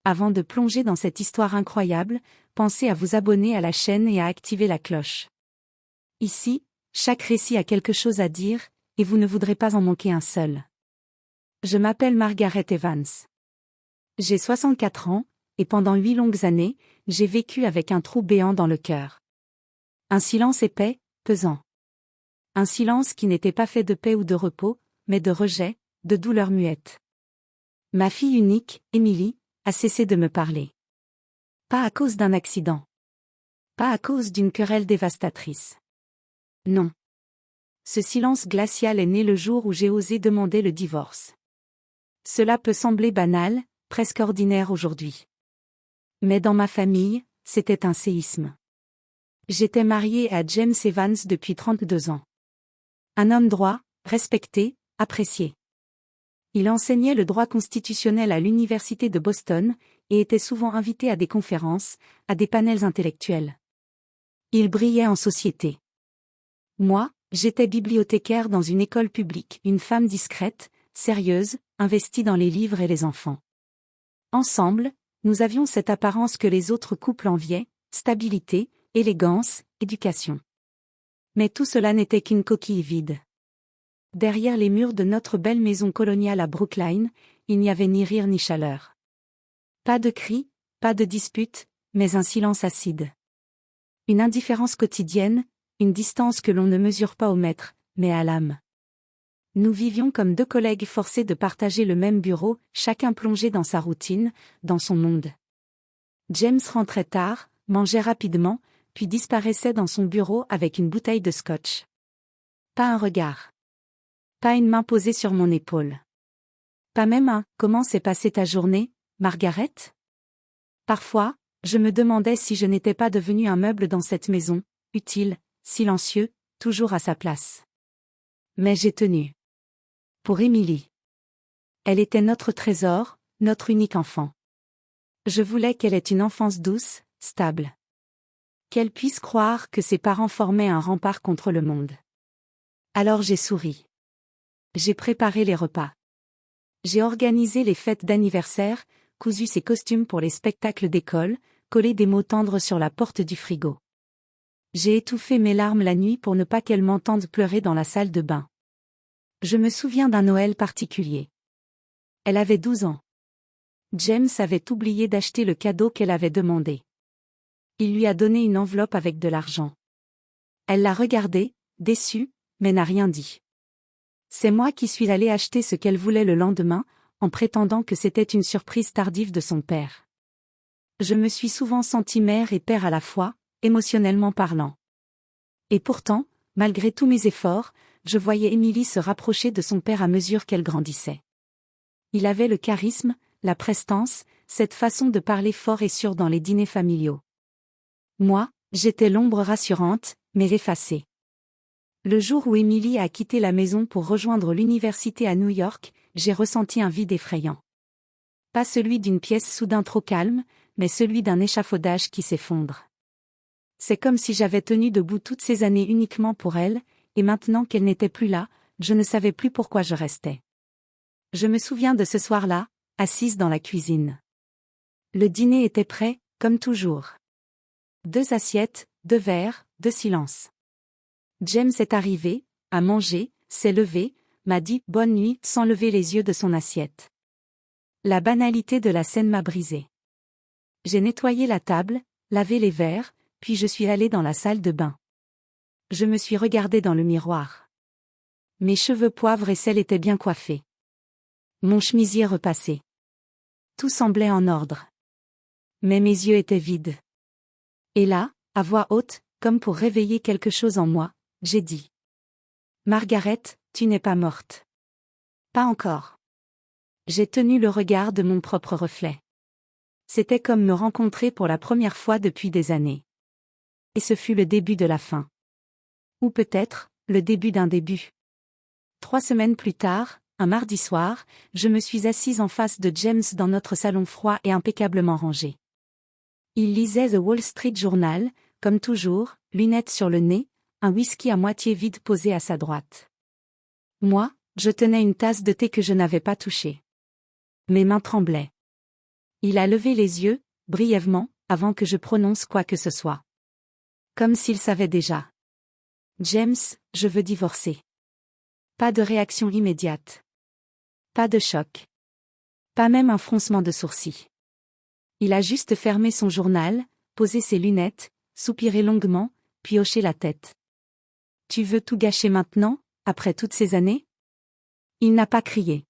Avant de plonger dans cette histoire incroyable, pensez à vous abonner à la chaîne et à activer la cloche. Ici, chaque récit a quelque chose à dire, et vous ne voudrez pas en manquer un seul. Je m'appelle Margaret Evans. J'ai 64 ans, et pendant 8 longues années, j'ai vécu avec un trou béant dans le cœur. Un silence épais, pesant. Un silence qui n'était pas fait de paix ou de repos, mais de rejet, de douleur muette. Ma fille unique, Emily, a cessé de me parler. Pas à cause d'un accident. Pas à cause d'une querelle dévastatrice. Non. Ce silence glacial est né le jour où j'ai osé demander le divorce. Cela peut sembler banal, presque ordinaire aujourd'hui. Mais dans ma famille, c'était un séisme. J'étais mariée à James Evans depuis 32 ans. Un homme droit, respecté, apprécié. Il enseignait le droit constitutionnel à l'université de Boston, et était souvent invité à des conférences, à des panels intellectuels. Il brillait en société. Moi, j'étais bibliothécaire dans une école publique, une femme discrète, sérieuse, investie dans les livres et les enfants. Ensemble, nous avions cette apparence que les autres couples enviaient, stabilité, élégance, éducation. Mais tout cela n'était qu'une coquille vide. Derrière les murs de notre belle maison coloniale à Brookline, il n'y avait ni rire ni chaleur. Pas de cris, pas de disputes, mais un silence acide. Une indifférence quotidienne, une distance que l'on ne mesure pas au mètre, mais à l'âme. Nous vivions comme deux collègues forcés de partager le même bureau, chacun plongé dans sa routine, dans son monde. James rentrait tard, mangeait rapidement, puis disparaissait dans son bureau avec une bouteille de scotch. Pas un regard. Pas une main posée sur mon épaule. Pas même un « Comment s'est passée ta journée, Margaret ?» Parfois, je me demandais si je n'étais pas devenu un meuble dans cette maison, utile, silencieux, toujours à sa place. Mais j'ai tenu. Pour Emily. Elle était notre trésor, notre unique enfant. Je voulais qu'elle ait une enfance douce, stable. Qu'elle puisse croire que ses parents formaient un rempart contre le monde. Alors j'ai souri. J'ai préparé les repas. J'ai organisé les fêtes d'anniversaire, cousu ses costumes pour les spectacles d'école, collé des mots tendres sur la porte du frigo. J'ai étouffé mes larmes la nuit pour ne pas qu'elle m'entende pleurer dans la salle de bain. Je me souviens d'un Noël particulier. Elle avait 12 ans. James avait oublié d'acheter le cadeau qu'elle avait demandé. Il lui a donné une enveloppe avec de l'argent. Elle l'a regardé, déçue, mais n'a rien dit. C'est moi qui suis allée acheter ce qu'elle voulait le lendemain, en prétendant que c'était une surprise tardive de son père. Je me suis souvent sentie mère et père à la fois, émotionnellement parlant. Et pourtant, malgré tous mes efforts, je voyais Emily se rapprocher de son père à mesure qu'elle grandissait. Il avait le charisme, la prestance, cette façon de parler fort et sûr dans les dîners familiaux. Moi, j'étais l'ombre rassurante, mais effacée. Le jour où Emily a quitté la maison pour rejoindre l'université à New York, j'ai ressenti un vide effrayant. Pas celui d'une pièce soudain trop calme, mais celui d'un échafaudage qui s'effondre. C'est comme si j'avais tenu debout toutes ces années uniquement pour elle, et maintenant qu'elle n'était plus là, je ne savais plus pourquoi je restais. Je me souviens de ce soir-là, assise dans la cuisine. Le dîner était prêt, comme toujours. 2 assiettes, 2 verres, 2 silences. James est arrivé, a mangé, s'est levé, m'a dit « bonne nuit » sans lever les yeux de son assiette. La banalité de la scène m'a brisée. J'ai nettoyé la table, lavé les verres, puis je suis allée dans la salle de bain. Je me suis regardée dans le miroir. Mes cheveux poivre et sel étaient bien coiffés. Mon chemisier repassé. Tout semblait en ordre. Mais mes yeux étaient vides. Et là, à voix haute, comme pour réveiller quelque chose en moi, j'ai dit. Margaret, tu n'es pas morte. Pas encore. J'ai tenu le regard de mon propre reflet. C'était comme me rencontrer pour la première fois depuis des années. Et ce fut le début de la fin. Ou peut-être, le début d'un début. 3 semaines plus tard, un mardi soir, je me suis assise en face de James dans notre salon froid et impeccablement rangé. Il lisait The Wall Street Journal, comme toujours, lunettes sur le nez, un whisky à moitié vide posé à sa droite. Moi, je tenais une tasse de thé que je n'avais pas touchée. Mes mains tremblaient. Il a levé les yeux, brièvement, avant que je prononce quoi que ce soit. Comme s'il savait déjà. James, je veux divorcer. Pas de réaction immédiate. Pas de choc. Pas même un froncement de sourcils. Il a juste fermé son journal, posé ses lunettes, soupiré longuement, puis hoché la tête. Tu veux tout gâcher maintenant, après toutes ces années? Il n'a pas crié.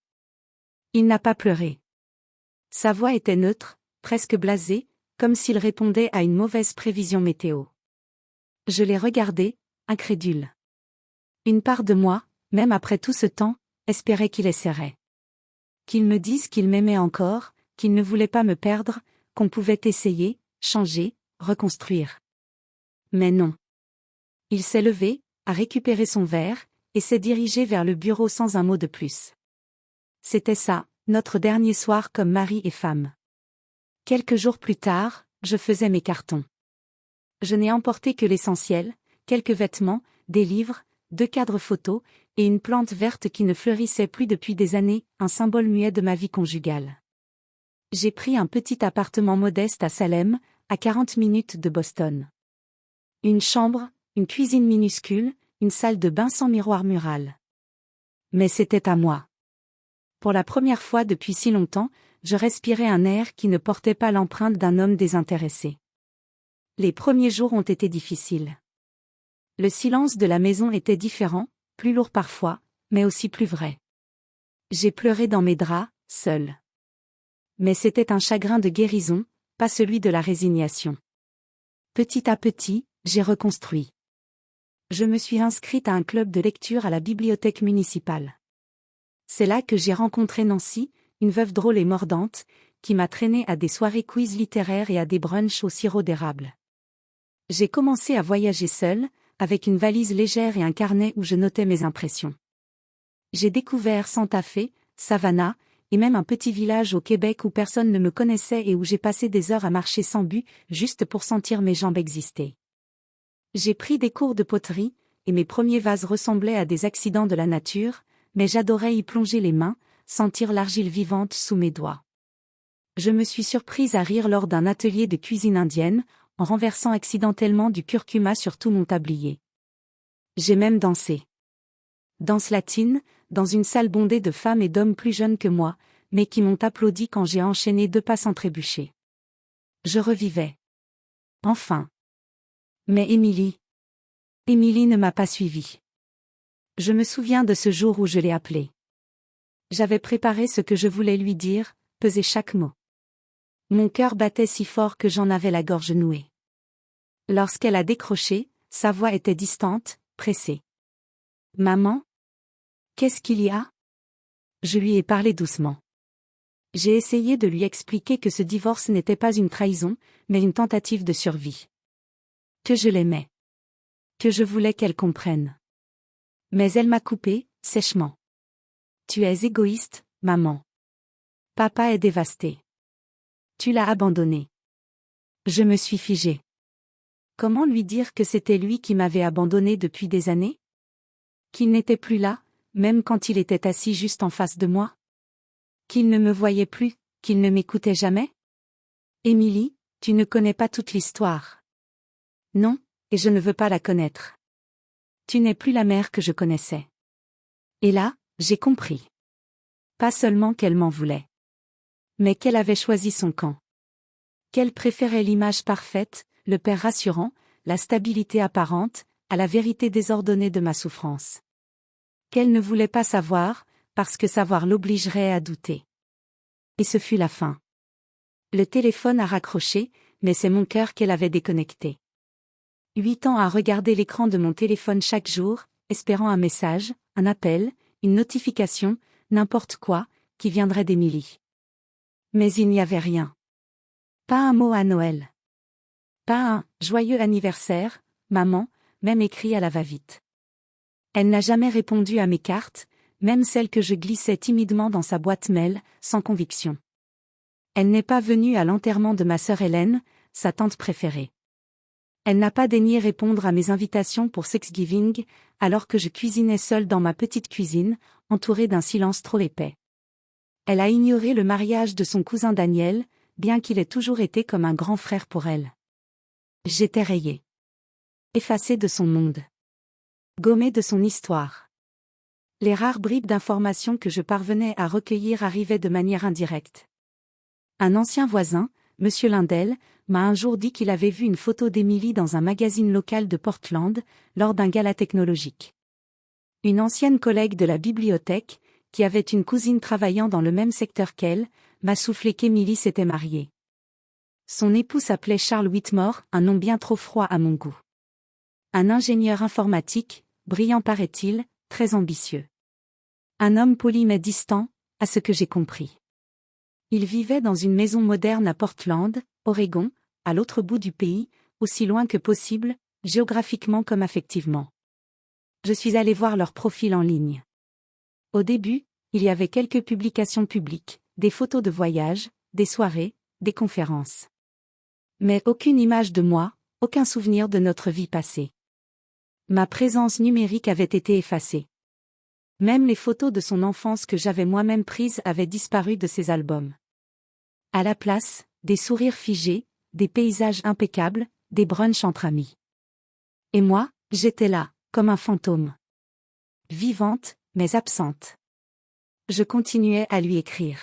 Il n'a pas pleuré. Sa voix était neutre, presque blasée, comme s'il répondait à une mauvaise prévision météo. Je l'ai regardé, incrédule. Une part de moi, même après tout ce temps, espérait qu'il essaierait. Qu'il me dise qu'il m'aimait encore, qu'il ne voulait pas me perdre, qu'on pouvait essayer, changer, reconstruire. Mais non. Il s'est levé, a récupéré son verre, et s'est dirigé vers le bureau sans un mot de plus. C'était ça, notre dernier soir comme mari et femme. Quelques jours plus tard, je faisais mes cartons. Je n'ai emporté que l'essentiel, quelques vêtements, des livres, 2 cadres photos, et une plante verte qui ne fleurissait plus depuis des années, un symbole muet de ma vie conjugale. J'ai pris un petit appartement modeste à Salem, à 40 minutes de Boston. Une chambre, une cuisine minuscule, une salle de bain sans miroir mural. Mais c'était à moi. Pour la première fois depuis si longtemps, je respirais un air qui ne portait pas l'empreinte d'un homme désintéressé. Les premiers jours ont été difficiles. Le silence de la maison était différent, plus lourd parfois, mais aussi plus vrai. J'ai pleuré dans mes draps, seule. Mais c'était un chagrin de guérison, pas celui de la résignation. Petit à petit, j'ai reconstruit. Je me suis inscrite à un club de lecture à la bibliothèque municipale. C'est là que j'ai rencontré Nancy, une veuve drôle et mordante, qui m'a traînée à des soirées quiz littéraires et à des brunchs au sirop d'érable. J'ai commencé à voyager seule, avec une valise légère et un carnet où je notais mes impressions. J'ai découvert Santa Fe, Savannah, et même un petit village au Québec où personne ne me connaissait et où j'ai passé des heures à marcher sans but, juste pour sentir mes jambes exister. J'ai pris des cours de poterie, et mes premiers vases ressemblaient à des accidents de la nature, mais j'adorais y plonger les mains, sentir l'argile vivante sous mes doigts. Je me suis surprise à rire lors d'un atelier de cuisine indienne, en renversant accidentellement du curcuma sur tout mon tablier. J'ai même dansé. Danse latine, dans une salle bondée de femmes et d'hommes plus jeunes que moi, mais qui m'ont applaudi quand j'ai enchaîné 2 pas sans trébucher. Je revivais. Enfin. Mais Émilie ne m'a pas suivie. Je me souviens de ce jour où je l'ai appelée. J'avais préparé ce que je voulais lui dire, pesé chaque mot. Mon cœur battait si fort que j'en avais la gorge nouée. Lorsqu'elle a décroché, sa voix était distante, pressée. « Maman ? Qu'est-ce qu'il y a ?» Je lui ai parlé doucement. J'ai essayé de lui expliquer que ce divorce n'était pas une trahison, mais une tentative de survie. Que je l'aimais. Que je voulais qu'elle comprenne. Mais elle m'a coupé, sèchement. « Tu es égoïste, maman. Papa est dévasté. Tu l'as abandonné. » Je me suis figée. Comment lui dire que c'était lui qui m'avait abandonnée depuis des années? Qu'il n'était plus là, même quand il était assis juste en face de moi? Qu'il ne me voyait plus, qu'il ne m'écoutait jamais? Émilie, tu ne connais pas toute l'histoire. Non, et je ne veux pas la connaître. Tu n'es plus la mère que je connaissais. Et là, j'ai compris. Pas seulement qu'elle m'en voulait. Mais qu'elle avait choisi son camp. Qu'elle préférait l'image parfaite, le père rassurant, la stabilité apparente, à la vérité désordonnée de ma souffrance. Qu'elle ne voulait pas savoir, parce que savoir l'obligerait à douter. Et ce fut la fin. Le téléphone a raccroché, mais c'est mon cœur qu'elle avait déconnecté. 8 ans à regarder l'écran de mon téléphone chaque jour, espérant un message, un appel, une notification, n'importe quoi, qui viendrait d'Émilie. Mais il n'y avait rien. Pas un mot à Noël. Pas un « joyeux anniversaire, maman », même écrit à la va-vite. Elle n'a jamais répondu à mes cartes, même celles que je glissais timidement dans sa boîte mail, sans conviction. Elle n'est pas venue à l'enterrement de ma sœur Hélène, sa tante préférée. Elle n'a pas daigné répondre à mes invitations pour Thanksgiving, alors que je cuisinais seule dans ma petite cuisine, entourée d'un silence trop épais. Elle a ignoré le mariage de son cousin Daniel, bien qu'il ait toujours été comme un grand frère pour elle. J'étais rayée. Effacée de son monde. Gommée de son histoire. Les rares bribes d'informations que je parvenais à recueillir arrivaient de manière indirecte. Un ancien voisin, Monsieur Lindell, m'a un jour dit qu'il avait vu une photo d'Emily dans un magazine local de Portland, lors d'un gala technologique. Une ancienne collègue de la bibliothèque, qui avait une cousine travaillant dans le même secteur qu'elle, m'a soufflé qu'Emily s'était mariée. Son époux s'appelait Charles Whitmore, un nom bien trop froid à mon goût. Un ingénieur informatique, brillant paraît-il, très ambitieux. Un homme poli mais distant, à ce que j'ai compris. Il vivait dans une maison moderne à Portland, Oregon, à l'autre bout du pays, aussi loin que possible, géographiquement comme affectivement. Je suis allé voir leur profil en ligne. Au début, il y avait quelques publications publiques, des photos de voyage, des soirées, des conférences. Mais aucune image de moi, aucun souvenir de notre vie passée. Ma présence numérique avait été effacée. Même les photos de son enfance que j'avais moi-même prises avaient disparu de ses albums. À la place, des sourires figés, des paysages impeccables, des brunchs entre amis. Et moi, j'étais là, comme un fantôme. Vivante, mais absente. Je continuais à lui écrire.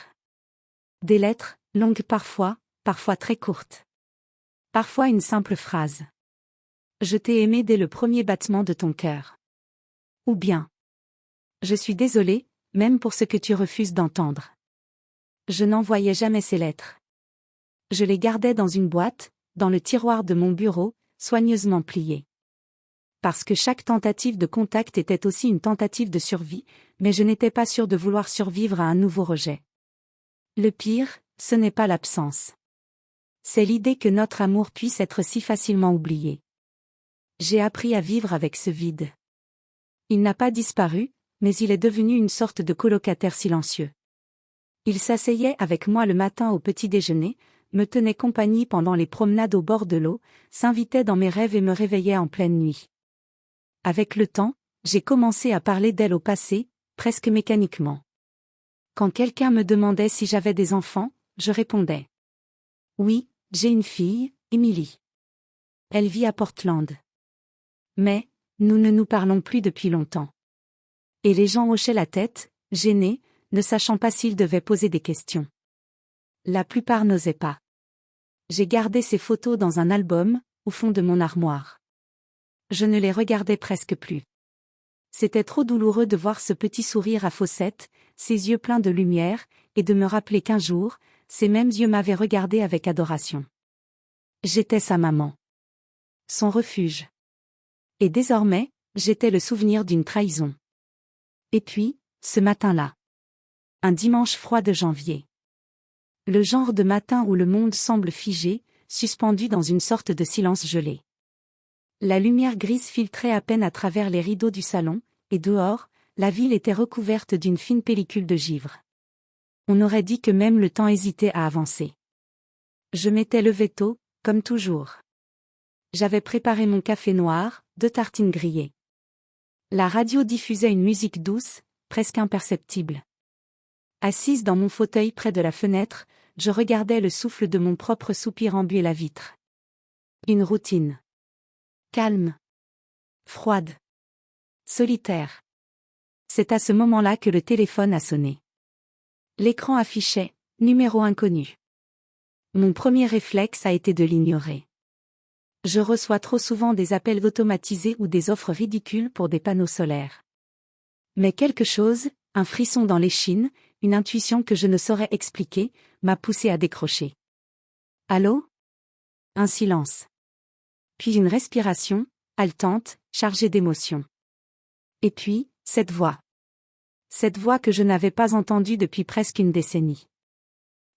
Des lettres, longues parfois, parfois très courtes. Parfois une simple phrase. Je t'ai aimé dès le premier battement de ton cœur. Ou bien. Je suis désolée, même pour ce que tu refuses d'entendre. Je n'envoyais jamais ces lettres. Je les gardais dans une boîte, dans le tiroir de mon bureau, soigneusement pliée. Parce que chaque tentative de contact était aussi une tentative de survie, mais je n'étais pas sûre de vouloir survivre à un nouveau rejet. Le pire, ce n'est pas l'absence. C'est l'idée que notre amour puisse être si facilement oublié. J'ai appris à vivre avec ce vide. Il n'a pas disparu, mais il est devenu une sorte de colocataire silencieux. Il s'asseyait avec moi le matin au petit déjeuner, me tenait compagnie pendant les promenades au bord de l'eau, s'invitait dans mes rêves et me réveillait en pleine nuit. Avec le temps, j'ai commencé à parler d'elle au passé, presque mécaniquement. Quand quelqu'un me demandait si j'avais des enfants, je répondais. Oui, j'ai une fille, Emily. Elle vit à Portland. Mais, nous ne nous parlons plus depuis longtemps. Et les gens hochaient la tête, gênés, ne sachant pas s'ils devaient poser des questions. La plupart n'osaient pas. J'ai gardé ces photos dans un album, au fond de mon armoire. Je ne les regardais presque plus. C'était trop douloureux de voir ce petit sourire à faussettes, ses yeux pleins de lumière, et de me rappeler qu'un jour, ces mêmes yeux m'avaient regardé avec adoration. J'étais sa maman. Son refuge. Et désormais, j'étais le souvenir d'une trahison. Et puis, ce matin-là. Un dimanche froid de janvier. Le genre de matin où le monde semble figé, suspendu dans une sorte de silence gelé. La lumière grise filtrait à peine à travers les rideaux du salon, et dehors, la ville était recouverte d'une fine pellicule de givre. On aurait dit que même le temps hésitait à avancer. Je m'étais levée tôt, comme toujours. J'avais préparé mon café noir, 2 tartines grillées. La radio diffusait une musique douce, presque imperceptible. Assise dans mon fauteuil près de la fenêtre, je regardais le souffle de mon propre soupir embuer la vitre. Une routine. Calme. Froide. Solitaire. C'est à ce moment-là que le téléphone a sonné. L'écran affichait « Numéro inconnu ». Mon premier réflexe a été de l'ignorer. Je reçois trop souvent des appels automatisés ou des offres ridicules pour des panneaux solaires. Mais quelque chose, un frisson dans l'échine, une intuition que je ne saurais expliquer, m'a poussé à décrocher. Allô ? Un silence. Puis une respiration, haletante, chargée d'émotion. Et puis, cette voix. Cette voix que je n'avais pas entendue depuis presque une décennie.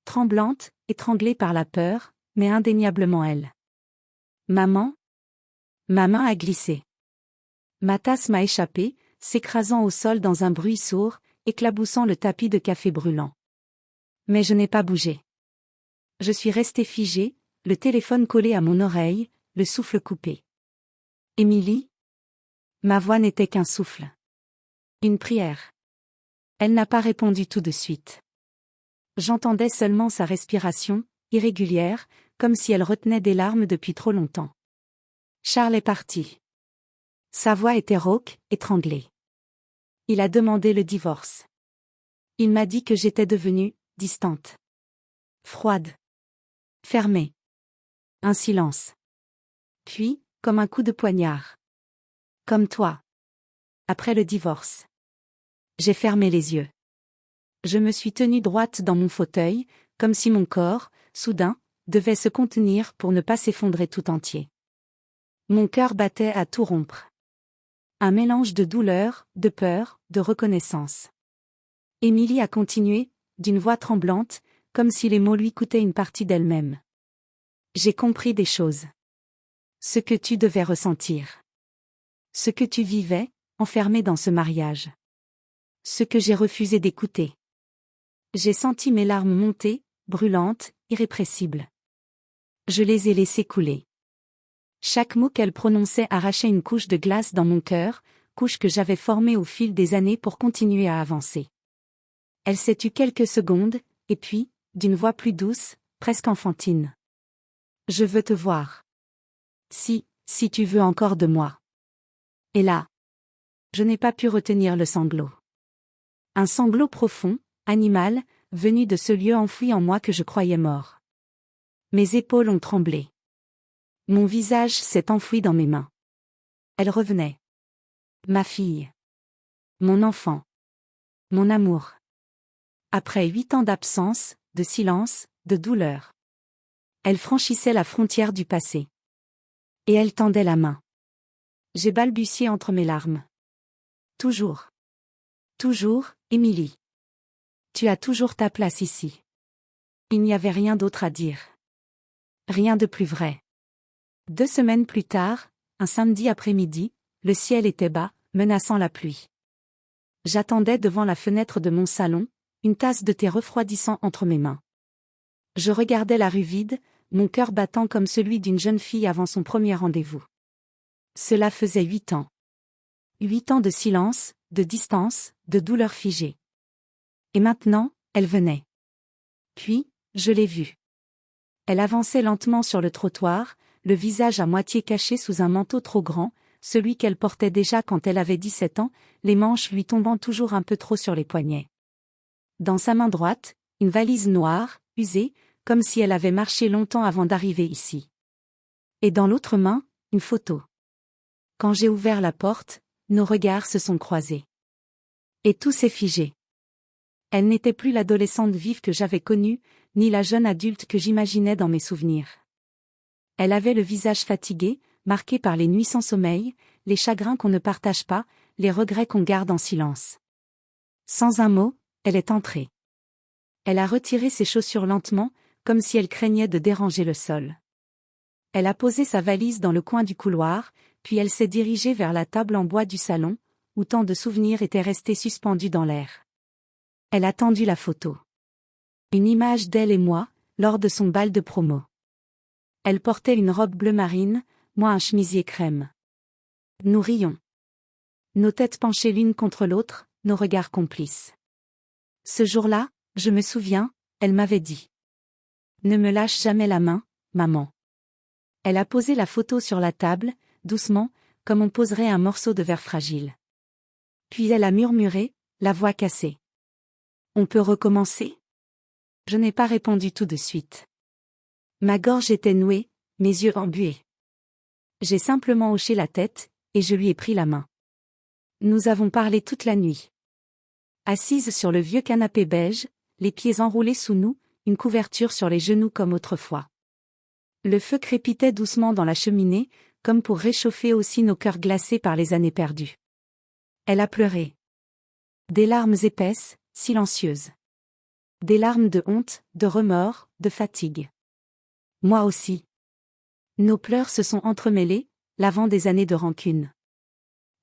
Tremblante, étranglée par la peur, mais indéniablement elle. Maman ? Ma main a glissé. Ma tasse m'a échappé, s'écrasant au sol dans un bruit sourd, éclaboussant le tapis de café brûlant. Mais je n'ai pas bougé. Je suis restée figée, le téléphone collé à mon oreille, le souffle coupé. Émilie ? Ma voix n'était qu'un souffle. Une prière. Elle n'a pas répondu tout de suite. J'entendais seulement sa respiration, irrégulière, comme si elle retenait des larmes depuis trop longtemps. Charles est parti. Sa voix était rauque, étranglée. Il a demandé le divorce. Il m'a dit que j'étais devenue distante. Froide. Fermée. Un silence. Puis, comme un coup de poignard. Comme toi. Après le divorce. J'ai fermé les yeux. Je me suis tenue droite dans mon fauteuil, comme si mon corps, soudain, devait se contenir pour ne pas s'effondrer tout entier. Mon cœur battait à tout rompre. Un mélange de douleur, de peur, de reconnaissance. Émilie a continué, d'une voix tremblante, comme si les mots lui coûtaient une partie d'elle-même. J'ai compris des choses. Ce que tu devais ressentir. Ce que tu vivais, enfermé dans ce mariage. Ce que j'ai refusé d'écouter. J'ai senti mes larmes monter, brûlantes, irrépressibles. Je les ai laissées couler. Chaque mot qu'elle prononçait arrachait une couche de glace dans mon cœur, couche que j'avais formée au fil des années pour continuer à avancer. Elle s'est tue quelques secondes, et puis, d'une voix plus douce, presque enfantine. Je veux te voir. Si tu veux encore de moi. Et là, je n'ai pas pu retenir le sanglot. Un sanglot profond, animal, venu de ce lieu enfoui en moi que je croyais mort. Mes épaules ont tremblé. Mon visage s'est enfoui dans mes mains. Elle revenait. Ma fille. Mon enfant. Mon amour. Après 8 ans d'absence, de silence, de douleur. Elle franchissait la frontière du passé. Et elle tendait la main. J'ai balbutié entre mes larmes. Toujours. Toujours, Émilie. Tu as toujours ta place ici. Il n'y avait rien d'autre à dire. Rien de plus vrai. 2 semaines plus tard, un samedi après-midi, le ciel était bas, menaçant la pluie. J'attendais devant la fenêtre de mon salon, une tasse de thé refroidissant entre mes mains. Je regardais la rue vide, mon cœur battant comme celui d'une jeune fille avant son premier rendez-vous. Cela faisait 8 ans. 8 ans de silence, de distance, de douleur figée. Et maintenant, elle venait. Puis, je l'ai vue. Elle avançait lentement sur le trottoir, le visage à moitié caché sous un manteau trop grand, celui qu'elle portait déjà quand elle avait 17 ans, les manches lui tombant toujours un peu trop sur les poignets. Dans sa main droite, une valise noire, usée, comme si elle avait marché longtemps avant d'arriver ici. Et dans l'autre main, une photo. Quand j'ai ouvert la porte, nos regards se sont croisés. Et tout s'est figé. Elle n'était plus l'adolescente vive que j'avais connue, ni la jeune adulte que j'imaginais dans mes souvenirs. Elle avait le visage fatigué, marqué par les nuits sans sommeil, les chagrins qu'on ne partage pas, les regrets qu'on garde en silence. Sans un mot, elle est entrée. Elle a retiré ses chaussures lentement, comme si elle craignait de déranger le sol. Elle a posé sa valise dans le coin du couloir, puis elle s'est dirigée vers la table en bois du salon, où tant de souvenirs étaient restés suspendus dans l'air. Elle a tendu la photo. Une image d'elle et moi, lors de son bal de promo. Elle portait une robe bleu marine, moi un chemisier crème. Nous rions. Nos têtes penchées l'une contre l'autre, nos regards complices. Ce jour-là, je me souviens, elle m'avait dit. Ne me lâche jamais la main, maman. Elle a posé la photo sur la table, doucement, comme on poserait un morceau de verre fragile. Puis elle a murmuré, la voix cassée. On peut recommencer? Je n'ai pas répondu tout de suite. Ma gorge était nouée, mes yeux embués. J'ai simplement hoché la tête, et je lui ai pris la main. Nous avons parlé toute la nuit. Assise sur le vieux canapé beige, les pieds enroulés sous nous, une couverture sur les genoux comme autrefois. Le feu crépitait doucement dans la cheminée, comme pour réchauffer aussi nos cœurs glacés par les années perdues. Elle a pleuré. Des larmes épaisses, silencieuses. Des larmes de honte, de remords, de fatigue. Moi aussi. Nos pleurs se sont entremêlés, lavant des années de rancune.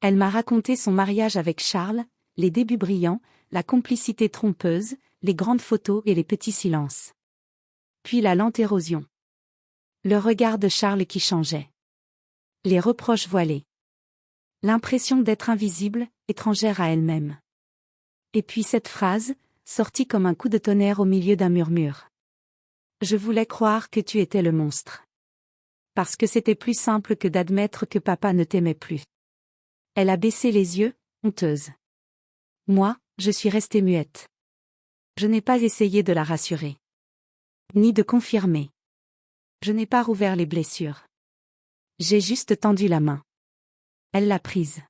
Elle m'a raconté son mariage avec Charles, les débuts brillants, la complicité trompeuse, les grandes photos et les petits silences. Puis la lente érosion. Le regard de Charles qui changeait. Les reproches voilés. L'impression d'être invisible, étrangère à elle-même. Et puis cette phrase, sortie comme un coup de tonnerre au milieu d'un murmure. Je voulais croire que tu étais le monstre. Parce que c'était plus simple que d'admettre que papa ne t'aimait plus. Elle a baissé les yeux, honteuse. Moi, je suis restée muette. Je n'ai pas essayé de la rassurer. Ni de confirmer. Je n'ai pas rouvert les blessures. J'ai juste tendu la main. Elle l'a prise.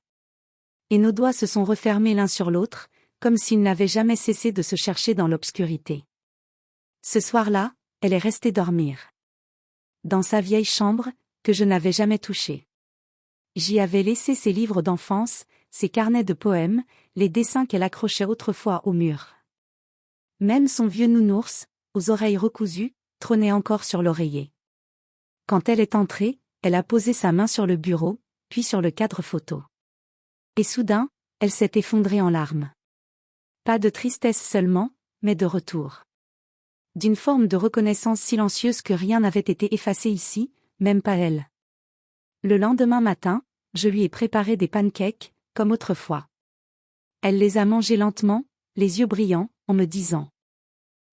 Et nos doigts se sont refermés l'un sur l'autre, comme s'ils n'avaient jamais cessé de se chercher dans l'obscurité. Ce soir-là, elle est restée dormir. Dans sa vieille chambre, que je n'avais jamais touchée. J'y avais laissé ses livres d'enfance, ses carnets de poèmes, les dessins qu'elle accrochait autrefois au mur. Même son vieux nounours, aux oreilles recousues, trônait encore sur l'oreiller. Quand elle est entrée, elle a posé sa main sur le bureau, puis sur le cadre photo. Et soudain, elle s'est effondrée en larmes. Pas de tristesse seulement, mais de retour. D'une forme de reconnaissance silencieuse que rien n'avait été effacé ici, même pas elle. Le lendemain matin, je lui ai préparé des pancakes, comme autrefois. Elle les a mangés lentement, les yeux brillants, en me disant.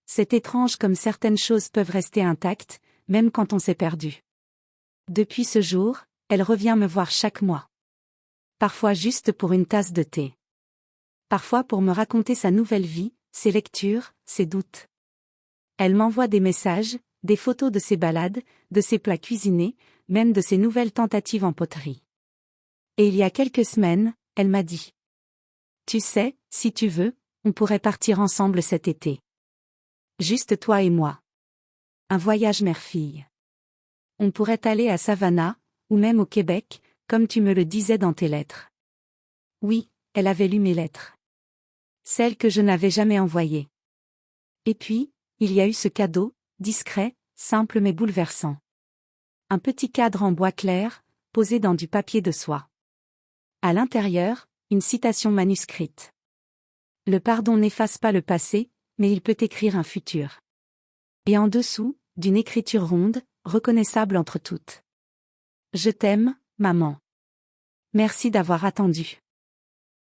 C'est étrange comme certaines choses peuvent rester intactes, même quand on s'est perdu. Depuis ce jour, elle revient me voir chaque mois. Parfois juste pour une tasse de thé. Parfois pour me raconter sa nouvelle vie, ses lectures, ses doutes. Elle m'envoie des messages, des photos de ses balades, de ses plats cuisinés, même de ses nouvelles tentatives en poterie. Et il y a quelques semaines, elle m'a dit. Tu sais, si tu veux, on pourrait partir ensemble cet été. Juste toi et moi. Un voyage mère-fille. On pourrait aller à Savannah, ou même au Québec, comme tu me le disais dans tes lettres. Oui, elle avait lu mes lettres. Celles que je n'avais jamais envoyées. Et puis, il y a eu ce cadeau, discret, simple mais bouleversant. Un petit cadre en bois clair, posé dans du papier de soie. À l'intérieur, une citation manuscrite. Le pardon n'efface pas le passé, mais il peut écrire un futur. Et en dessous, d'une écriture ronde, reconnaissable entre toutes. Je t'aime, maman. Merci d'avoir attendu.